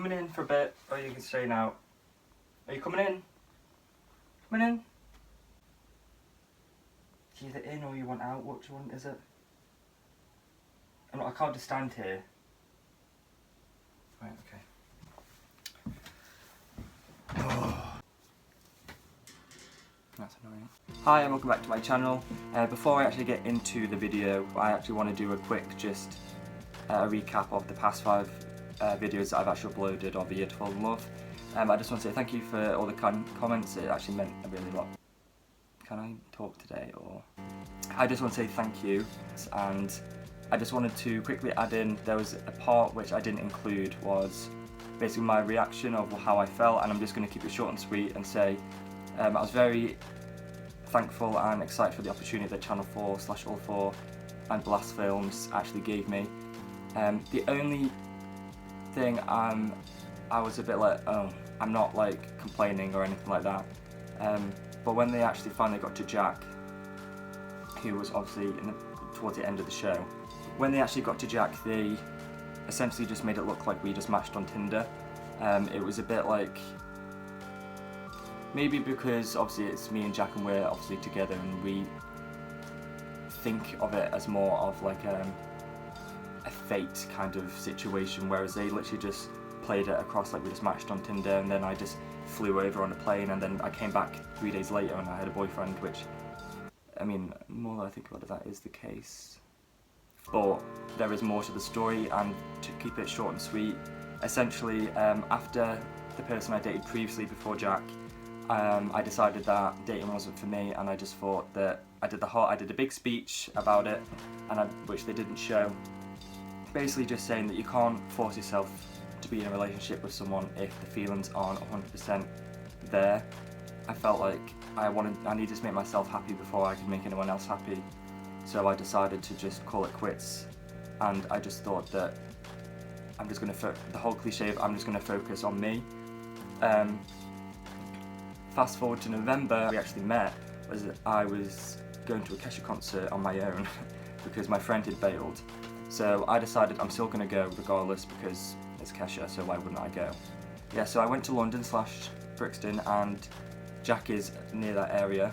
coming in for a bit, or you can stay now. Are you coming in? Coming in? It's either in or you want out. What do you want, is it? I can't just stand here. Right, okay. Oh. That's annoying. Hi and welcome back to my channel. Before I actually get into the video, I actually want to do a quick a recap of the past 5 videos that I've actually uploaded of A Year to Fall in Love. I just want to say thank you for all the kind comments. It actually meant a really lot. Can I talk today? Or I just want to say thank you, and I just wanted to quickly add in, there was a part which I didn't include, was basically my reaction of how I felt, and I'm just going to keep it short and sweet and say I was very thankful and excited for the opportunity that Channel 4/All4 and Blast Films actually gave me. The only thing I was a bit like, oh, I'm not like complaining or anything like that, but when they actually finally got to Jack, who was obviously towards the end of the show, when they actually got to Jack, they essentially just made it look like we just matched on Tinder. It was a bit like, maybe because obviously it's me and Jack and we're obviously together and we think of it as more of like a fate kind of situation, whereas they literally just played it across like we just matched on Tinder, and then I just flew over on a plane, and then I came back 3 days later and I had a boyfriend, which, I mean, more than I think about it, that is the case. But there is more to the story, and to keep it short and sweet, essentially after the person I dated previously before Jack, I decided that dating wasn't for me, and I just thought that I did a big speech about it, and which they didn't show. Basically just saying that you can't force yourself to be in a relationship with someone if the feelings aren't 100% there. I felt like I needed to make myself happy before I could make anyone else happy. So I decided to just call it quits, and I just thought that I'm just going to, the whole cliche of I'm just going to focus on me. Fast forward to November, we actually met, I was going to a Kesha concert on my own because my friend had bailed. So I decided I'm still going to go regardless because it's Kesha, so why wouldn't I go? Yeah, so I went to London/Brixton, and Jack is near that area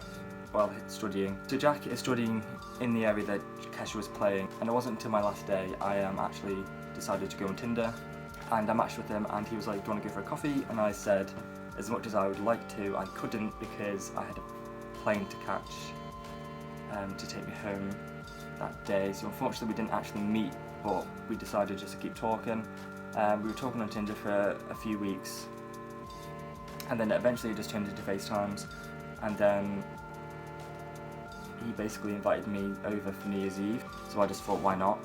while studying. So Jack is studying in the area that Kesha was playing, and it wasn't until my last day I actually decided to go on Tinder, and I matched with him, and he was like, do you want to go for a coffee? And I said, as much as I would like to, I couldn't because I had a plane to catch to take me home that day. So unfortunately we didn't actually meet, but we decided just to keep talking. We were talking on Tinder for a few weeks, and then eventually it just turned into FaceTimes, and then he basically invited me over for New Year's Eve, so I just thought, why not?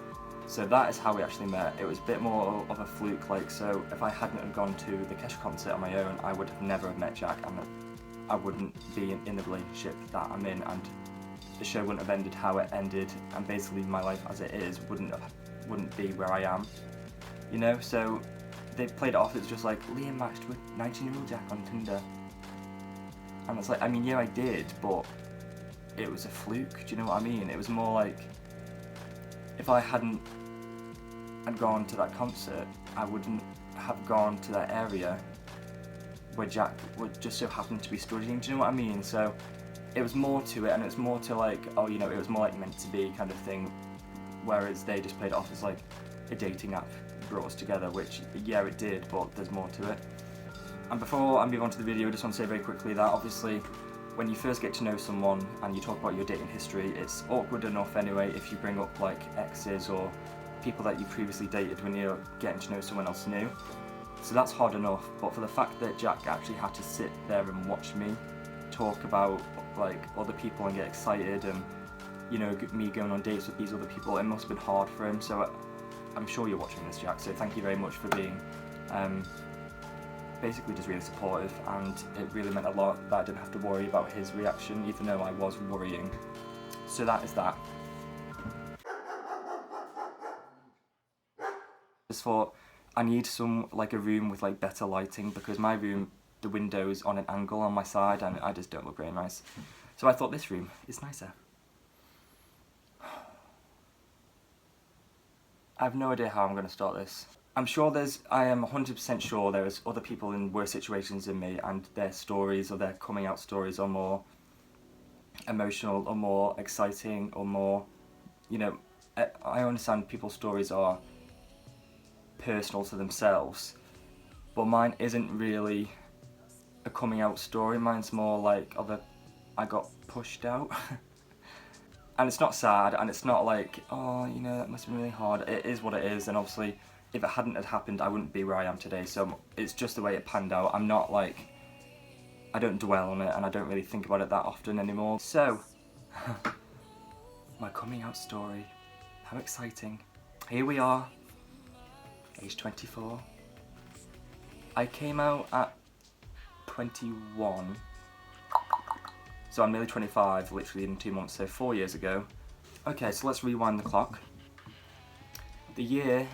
So that is how we actually met. It was a bit more of a fluke, like, so if I hadn't have gone to the Kesha concert on my own, I would have never have met Jack, and I wouldn't be in the relationship that I'm in, and the show wouldn't have ended how it ended, and basically my life as it is wouldn't be where I am, you know? So they played it off, it's just like, Liam matched with 19-year-old Jack on Tinder, and it's like, I mean, yeah, I did, but it was a fluke, do you know what I mean? It was more like, if I hadn't gone to that concert, I wouldn't have gone to that area where Jack would just so happen to be studying, do you know what I mean? So it was more to it, and it was more to like, oh, you know, it was more like meant to be kind of thing, whereas they just played it off as like a dating app brought us together, which, yeah, it did, but there's more to it. And before I move on to the video, I just want to say very quickly that obviously when you first get to know someone and you talk about your dating history, it's awkward enough anyway if you bring up like exes or people that you previously dated when you're getting to know someone else new. So that's hard enough, but for the fact that Jack actually had to sit there and watch me talk about like other people and get excited, and you know, me going on dates with these other people, it must have been hard for him. So I'm sure you're watching this, Jack, so thank you very much for being basically just really supportive, and it really meant a lot that I didn't have to worry about his reaction, even though I was worrying. So that is that. Just thought I need a room with like better lighting, because my room, the window's on an angle on my side and I just don't look very nice. So I thought this room is nicer. I have no idea how I'm going to start this. I am 100% sure there is other people in worse situations than me, and their stories or their coming out stories are more emotional or more exciting or more, you know, I understand people's stories are personal to themselves, but mine isn't really a coming out story. Mine's more like I got pushed out. And it's not sad, and it's not like, oh, that must have been really hard. It is what it is, and obviously if it hadn't had happened, I wouldn't be where I am today, so it's just the way it panned out. I don't dwell on it, and I don't really think about it that often anymore. So, my coming out story. How exciting. Here we are, age 24. I came out at 21. So I'm nearly 25, literally in 2 months, so 4 years ago. Okay, so let's rewind the clock. The year,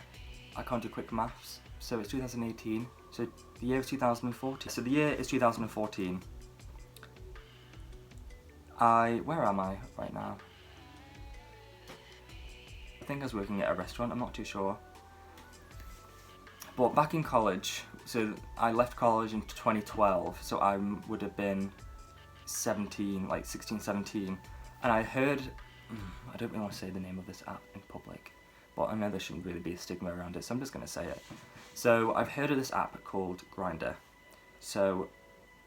I can't do quick maths, so it's 2018, so the year is 2014. So the year is 2014. Where am I right now? I think I was working at a restaurant, I'm not too sure. But back in college, so I left college in 2012, so I would have been 17, like 16, 17, and I heard, I don't really want to say the name of this app in public, but I know there shouldn't really be a stigma around it, so I'm just going to say it. So I've heard of this app called Grindr. So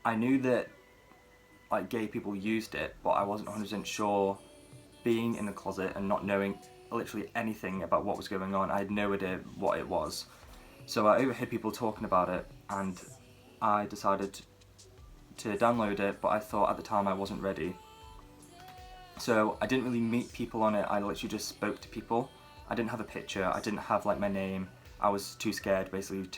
I knew that like gay people used it, but I wasn't 100% sure. Being in the closet and not knowing literally anything about what was going on, I had no idea what it was. So I overheard people talking about it, and I decided to download it, but I thought at the time I wasn't ready. So I didn't really meet people on it, I literally just spoke to people. I didn't have a picture, I didn't have like my name, I was too scared basically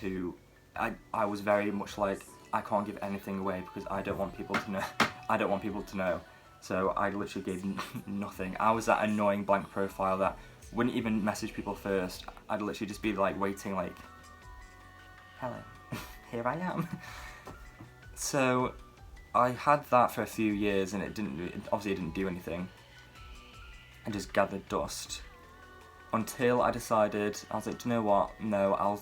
I was very much like, I can't give anything away because I don't want people to know. I don't want people to know. So I literally gave nothing. I was that annoying blank profile that wouldn't even message people first. I'd literally just be like waiting like, hello, here I am. So I had that for a few years, and it obviously didn't do anything, and just gathered dust until I decided, I was like, do you know what, no,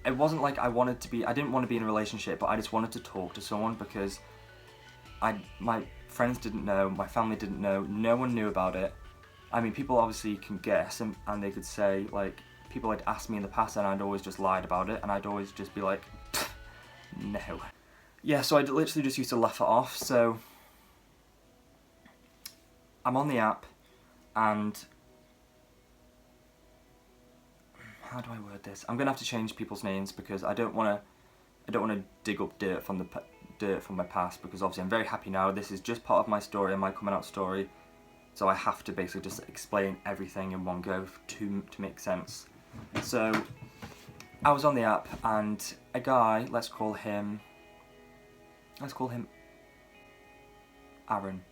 it wasn't like I didn't want to be in a relationship, but I just wanted to talk to someone because my friends didn't know, my family didn't know, no one knew about it. I mean, people obviously can guess, and they could say, like, people had asked me in the past and I'd always just lied about it, and I'd always just be like, no. Yeah, so I literally just used to laugh it off. So I'm on the app, and how do I word this? I'm gonna have to change people's names because I don't want to dig up dirt from my past, because obviously I'm very happy now. This is just part of my story and my coming out story, so I have to basically just explain everything in one go to make sense. So I was on the app, and a guy, let's call him Aaron.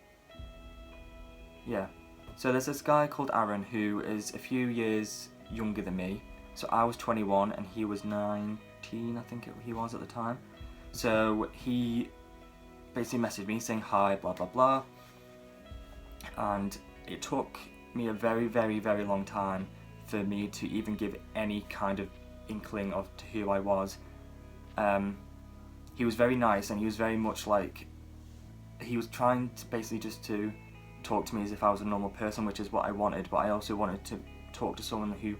Yeah. So there's this guy called Aaron who is a few years younger than me. So I was 21 and he was 19, I think he was at the time. So he basically messaged me saying hi, blah blah blah. And it took me a very, very, very long time for me to even give any kind of inkling of to who I was. He was very nice, and he was very much like, he was trying to basically just to talk to me as if I was a normal person, which is what I wanted, but I also wanted to talk to someone who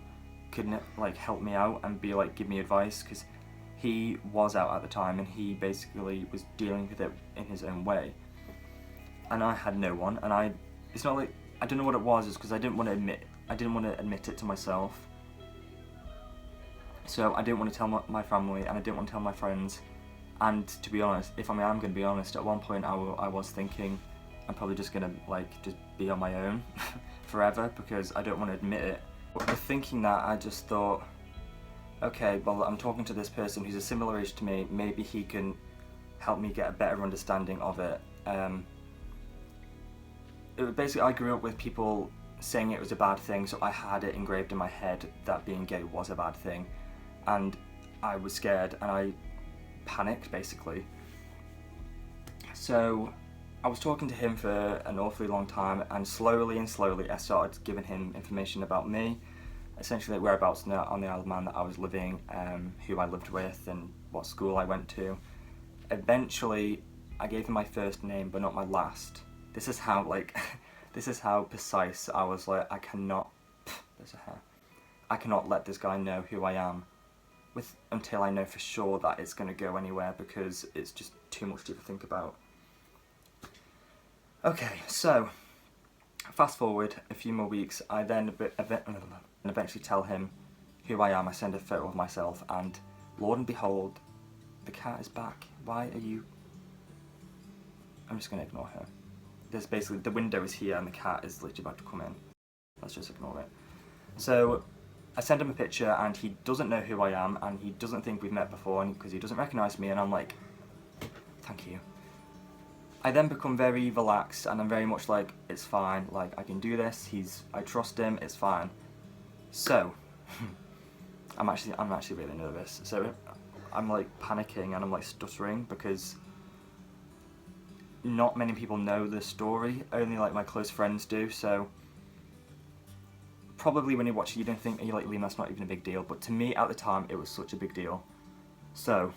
could like help me out and be like, give me advice, because he was out at the time and he basically was dealing with it in his own way, and I had no one. And it's not like I don't know what it was, it's because I didn't want to admit it to myself. So I didn't want to tell my family, and I didn't want to tell my friends. And to be honest, if I'm going to be honest, at one point I was thinking I'm probably just going to like just be on my own forever, because I don't want to admit it. But with thinking that, I just thought, okay, well, I'm talking to this person who's a similar age to me, maybe he can help me get a better understanding of it. Basically, I grew up with people saying it was a bad thing, so I had it engraved in my head that being gay was a bad thing, and I was scared and I panicked basically. So I was talking to him for an awfully long time, and slowly I started giving him information about me, essentially like whereabouts on the Isle of Man that I was living, who I lived with, and what school I went to. Eventually, I gave him my first name, but not my last. This is how like, this is how precise I was. Like, I cannot. There's a hair. I cannot let this guy know who I am, until I know for sure that it's going to go anywhere, because it's just too much to even think about. Okay, so fast forward a few more weeks. I then eventually tell him who I am. I send a photo of myself, and Lord and behold, the cat is back. Why are you? I'm just going to ignore her. There's basically, the window is here and the cat is literally about to come in. Let's just ignore it. So I send him a picture, and he doesn't know who I am, and he doesn't think we've met before, because he doesn't recognise me, and I'm like, thank you. I then become very relaxed, and I'm very much like, it's fine, like, I can do this, I trust him, it's fine. So, I'm actually really nervous. So I'm like panicking, and I'm like stuttering, because not many people know the story, only like my close friends do, so probably when you watch it you don't think, you're like, Liam, that's not even a big deal, but to me at the time it was such a big deal. So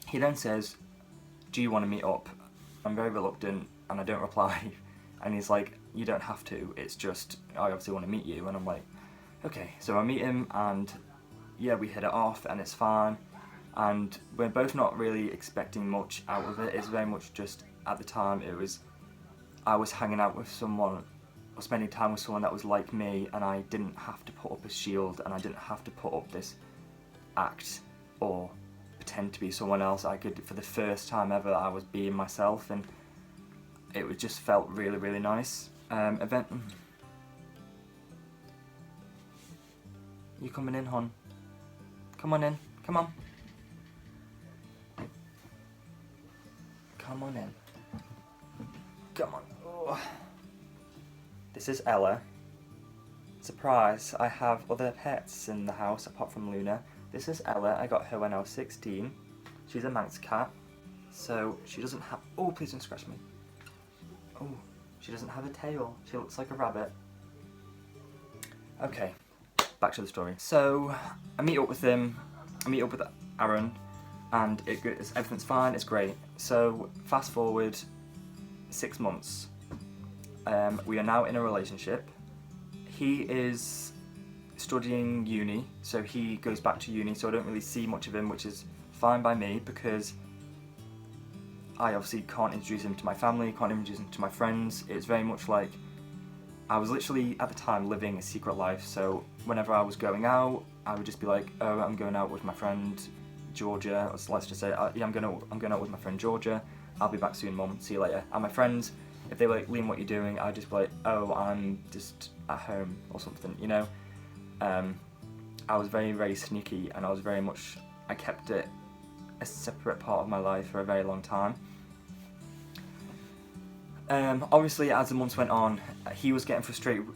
he then says, do you want to meet up? I'm very reluctant, and I don't reply, and he's like, you don't have to, it's just, I obviously want to meet you, and I'm like, okay. So I meet him, and yeah, we hit it off, and it's fine, and we're both not really expecting much out of it. It's very much just, at the time, I was hanging out with someone, or spending time with someone that was like me, and I didn't have to put up a shield, and I didn't have to put up this act, or pretend to be someone else. I could, for the first time ever, I was being myself, and it just felt really, really nice. You coming in, hon? Come on in, come on. Come on in. Come on. Oh. This is Ella. Surprise, I have other pets in the house apart from Luna. This is Ella, I got her when I was 16. She's a Manx cat, so she doesn't have... Oh, please don't scratch me. Oh, she doesn't have a tail. She looks like a rabbit. Okay, back to the story. So, I meet up with him, I meet up with Aaron, and everything's fine, it's great. So, fast forward 6 months. We are now in a relationship. He is studying uni, so he goes back to uni, so I don't really see much of him, which is fine by me, because I obviously can't introduce him to my family, can't introduce him to my friends. It's very much like, I was literally, at the time, living a secret life, so whenever I was going out, I would just be like, oh, I'm going out with my friend Georgia, let's just say, yeah, I'm going out with my friend Georgia, I'll be back soon, Mum, see you later. And my friends, if they were like, Liam, what are you doing? I'd just be like, oh, I'm just at home, or something, you know? I was very, very sneaky, and I kept it a separate part of my life for a very long time. Obviously, as the months went on, he was getting frustrated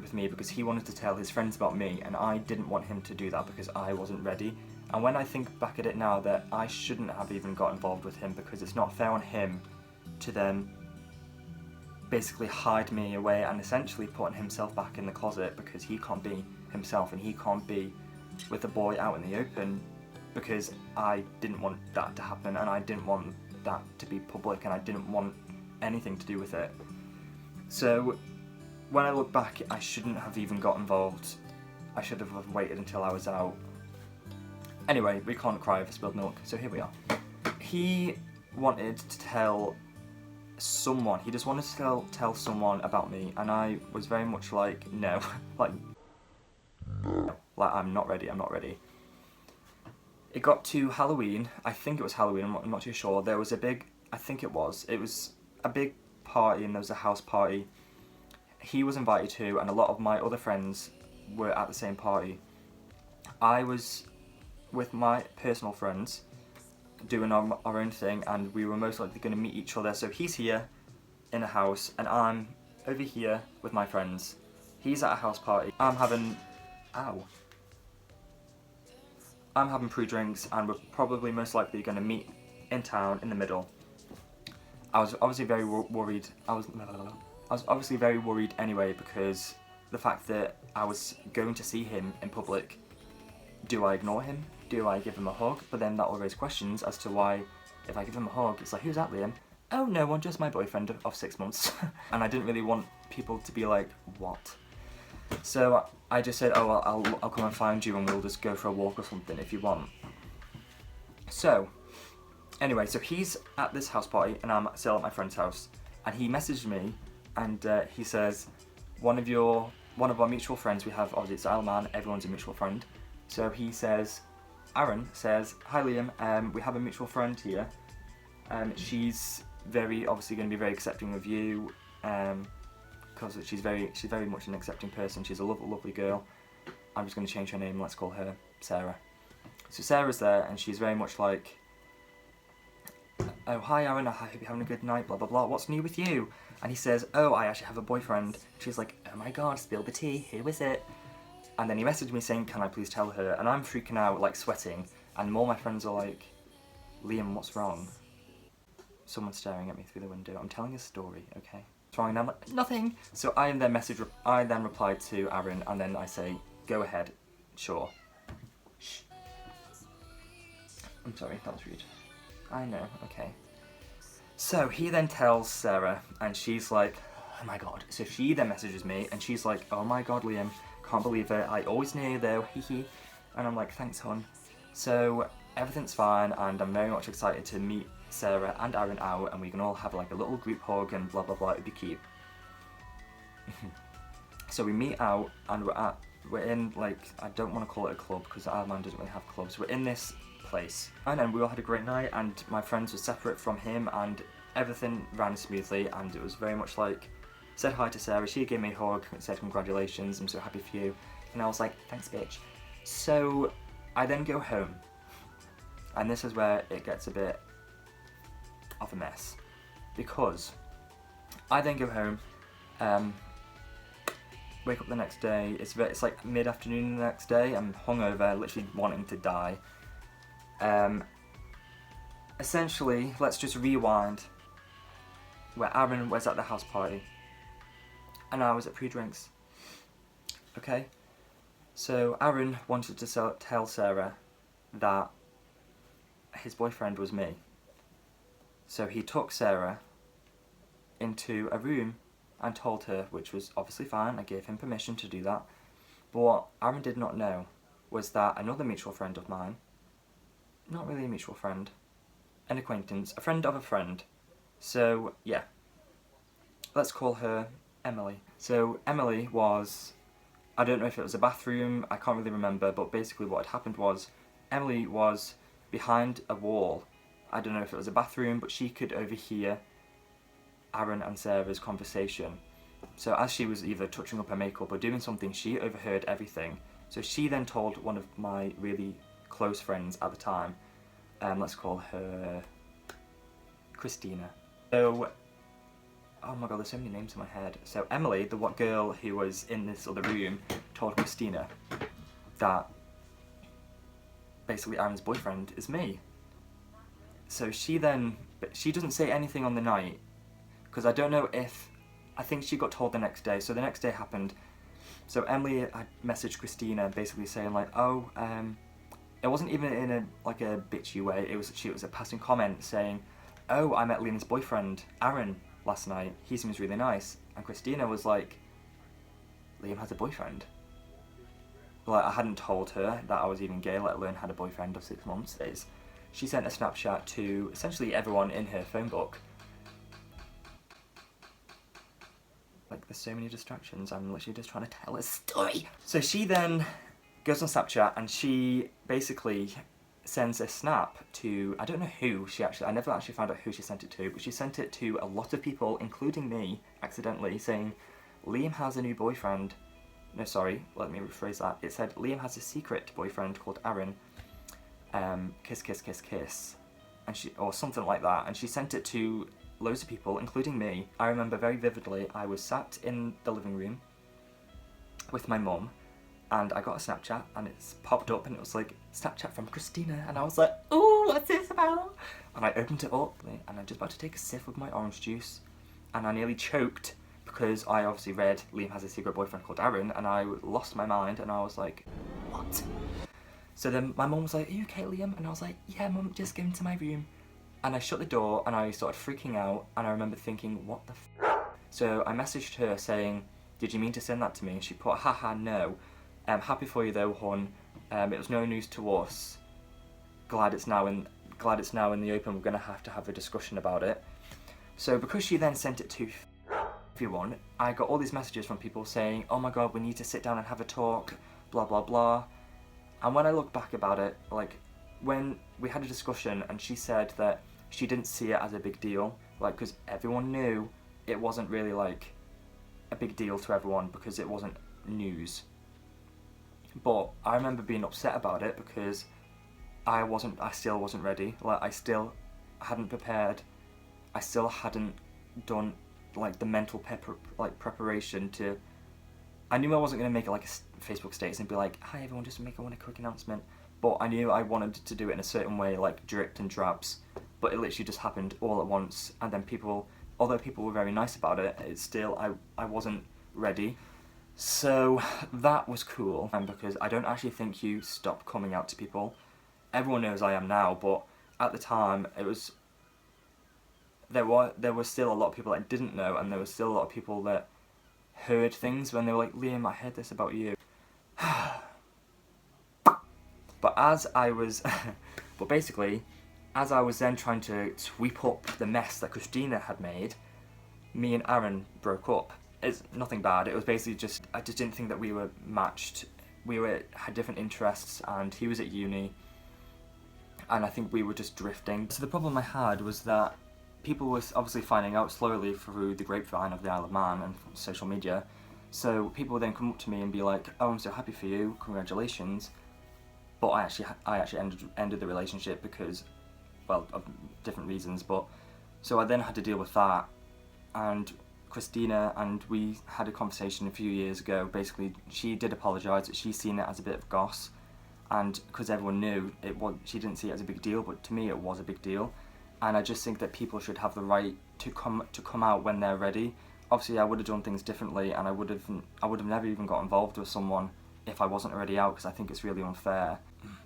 with me, because he wanted to tell his friends about me, and I didn't want him to do that because I wasn't ready. And when I think back at it now, that I shouldn't have even got involved with him, because it's not fair on him to then basically hide me away and essentially putting himself back in the closet, because he can't be himself and he can't be with a boy out in the open, because I didn't want that to happen, and I didn't want that to be public, and I didn't want anything to do with it. So when I look back, I shouldn't have even got involved. I should have waited until I was out. Anyway, we can't cry over spilled milk, so here we are. He wanted to tell someone, he just wanted to tell someone about me, and I was very much like, no, like I'm not ready. It got to Halloween, I think it was Halloween, I'm not too sure. There was a big, it was a big party, and there was a house party. He was invited to, and a lot of my other friends were at the same party. I was with my personal friends, doing our own thing, and we were most likely going to meet each other. So he's here in a house, and I'm over here with my friends. He's at a house party. I'm having pre-drinks, and we're probably most likely going to meet in town in the middle. I was obviously very worried. I was obviously very worried anyway, because the fact that I was going to see him in public. Do I ignore him? Do I give him a hug? But then that will raise questions as to why, if I give him a hug, it's like, who's that, Liam? Oh, no one, just my boyfriend of 6 months. And I didn't really want people to be like, what? So I just said, oh, I'll come and find you and we'll just go for a walk or something if you want. So, anyway, so he's at this house party and I'm still at my friend's house. And he messaged me and he says, one of our mutual friends, we have, obviously it's Alman, everyone's a mutual friend. So he says, Aaron says, hi Liam, we have a mutual friend here. She's obviously going to be very accepting of you, because she's very much an accepting person. She's a lovely girl. I'm just going to change her name. Let's call her Sarah. So Sarah's there, and she's very much like, oh hi Aaron, I hope you're having a good night. Blah blah blah. What's new with you? And he says, oh, I actually have a boyfriend. She's like, oh my god, spill the tea. Who is it? And then he messaged me saying, can I please tell her? And I'm freaking out, like sweating. And all my friends are like, Liam, what's wrong? Someone's staring at me through the window. I'm telling a story, okay? What's wrong? And I'm like, nothing. So I then replied to Aaron, and then I say, go ahead, sure. Shh. I'm sorry, that was rude. I know, okay. So he then tells Sarah, and she's like, oh my god. So she then messages me, and she's like, oh my god, Liam, can't believe it. I always knew though, hee hee. And I'm like, thanks, hon. So everything's fine, and I'm very much excited to meet Sarah and Aaron out, and we can all have like a little group hug and blah blah blah. It'd be cute. So we meet out, and we're in, like, I don't want to call it a club because Alman doesn't really have clubs. We're in this place, and then we all had a great night, and my friends were separate from him, and everything ran smoothly, and it was very much like, said hi to Sarah, she gave me a hug, said congratulations, I'm so happy for you, and I was like, thanks bitch. So I then go home, and this is where it gets a bit of a mess, because I then go home, wake up the next day, it's like mid-afternoon the next day, I'm hungover, literally wanting to die. Essentially, let's just rewind, where Aaron was at the house party, and I was at pre-drinks, okay? So Aaron wanted to tell Sarah that his boyfriend was me. So he took Sarah into a room and told her, which was obviously fine, I gave him permission to do that. But what Aaron did not know was that another mutual friend of mine, not really a mutual friend, an acquaintance, a friend of a friend, so yeah, let's call her Emily. So Emily was, I don't know if it was a bathroom, I can't really remember, but basically what had happened was, Emily was behind a wall. I don't know if it was a bathroom, but she could overhear Aaron and Sarah's conversation. So as she was either touching up her makeup or doing something, she overheard everything. So she then told one of my really close friends at the time, let's call her Christina. So, oh my god, there's so many names in my head. So Emily, the girl who was in this other room, told Christina that basically Aaron's boyfriend is me. So she doesn't say anything on the night, because I don't know if, I think she got told the next day. So the next day happened, so Emily had messaged Christina basically saying like, oh, it wasn't even in a bitchy way, it was a passing comment saying, oh, I met Liam's boyfriend, Aaron, last night, he seems really nice. And Christina was like, Liam has a boyfriend? Like, I hadn't told her that I was even gay, let alone had a boyfriend of 6 months. She sent a Snapchat to essentially everyone in her phone book. Like, there's so many distractions, I'm literally just trying to tell a story. So she then goes on Snapchat and she basically sends a snap to, I don't know who I never actually found out who she sent it to, but she sent it to a lot of people, including me, accidentally, saying, Liam has a new boyfriend. No, sorry, let me rephrase that. It said, Liam has a secret boyfriend called Aaron. Kiss, kiss, kiss, kiss. And or something like that. And she sent it to loads of people, including me. I remember very vividly, I was sat in the living room with my mum, and I got a Snapchat, and it's popped up, and it was like, Snapchat from Christina, and I was like, ooh, what's this about? And I opened it up, and I'm just about to take a sip of my orange juice, and I nearly choked, because I obviously read Liam has a secret boyfriend called Aaron, and I lost my mind, and I was like, what? So then my mum was like, are you okay, Liam? And I was like, yeah, Mum, just go into my room. And I shut the door, and I started freaking out, and I remember thinking, what the f***? So I messaged her saying, did you mean to send that to me? And she put, haha, no. Happy for you though, hon. It was no news to us. Glad it's now in the open. We're gonna have to have a discussion about it. So because she then sent it to everyone, I got all these messages from people saying, oh my god, we need to sit down and have a talk, blah blah blah. And when I look back about it, like, when we had a discussion and she said that she didn't see it as a big deal, like, because everyone knew it wasn't really like a big deal to everyone because it wasn't news. But I remember being upset about it because I still wasn't ready. Like, I still hadn't prepared. I still hadn't done like the mental preparation to. I knew I wasn't going to make it like a Facebook status and be like, hi everyone, just make a quick announcement. But I knew I wanted to do it in a certain way, like dripped and drabs. But it literally just happened all at once. And then although people were very nice about it, it's still, I wasn't ready. So that was cool. And because I don't actually think you stop coming out to people. Everyone knows I am now, but at the time there were still a lot of people that didn't know, and there was still a lot of people that heard things when they were like, Liam, I heard this about you. But basically, as I was then trying to sweep up the mess that Christina had made, me and Aaron broke up. It's nothing bad. It was basically I just didn't think that we were matched. Had different interests, and he was at uni, and I think we were just drifting. So the problem I had was that people were obviously finding out slowly through the grapevine of the Isle of Man and social media. So people would then come up to me and be like, oh, I'm so happy for you, congratulations. But I actually ended the relationship because, well, of different reasons. But so I then had to deal with that. And Christina, and we had a conversation a few years ago. Basically, she did apologise that she's seen it as a bit of goss. And because everyone knew, she didn't see it as a big deal, but to me it was a big deal. And I just think that people should have the right to come out when they're ready. Obviously, I would have done things differently, and I would have never even got involved with someone if I wasn't already out, because I think it's really unfair.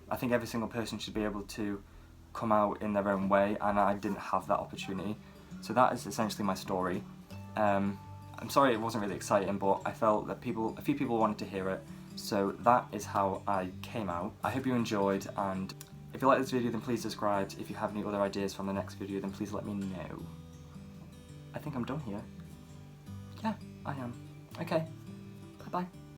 I think every single person should be able to come out in their own way, and I didn't have that opportunity. So that is essentially my story. I'm sorry it wasn't really exciting, but I felt that a few people wanted to hear it. So that is how I came out. I hope you enjoyed, and if you like this video, then please subscribe. If you have any other ideas from the next video, then please let me know. I think I'm done here. Yeah, I am. Okay.